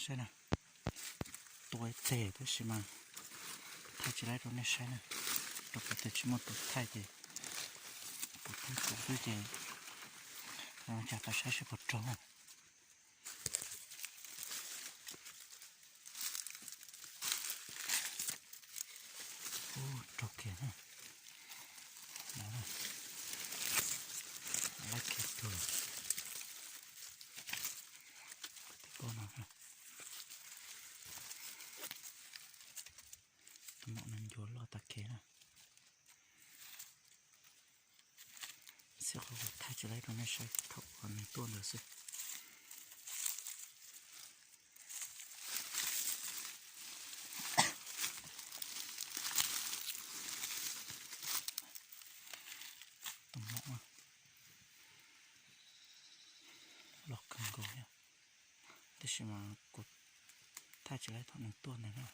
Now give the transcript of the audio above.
ใช่นะตัวเจ๋ด้วยใช่ไหมถ้าจะได้ตัวนี้ใช่นะตัวก็จะชิมตัวไทยเจ๋ตัวไทยตัวด้วยเจ๋เราจะไปใช้ใช้ปวดท้องโอ้ตัวเก๋นะแล้วอะไรเก๋ตัวที่ก้นนะหมอนั่นโยนล้อตะเกียนะเสียเขาถ้าจะได้ตรงนี้ใช้เขาคนในตัวเลยสิตรงหมอล็อกกันก่อนเนี่ยแต่ชิมากดถ้าจะได้ตรงนี้ตัวไหนนะ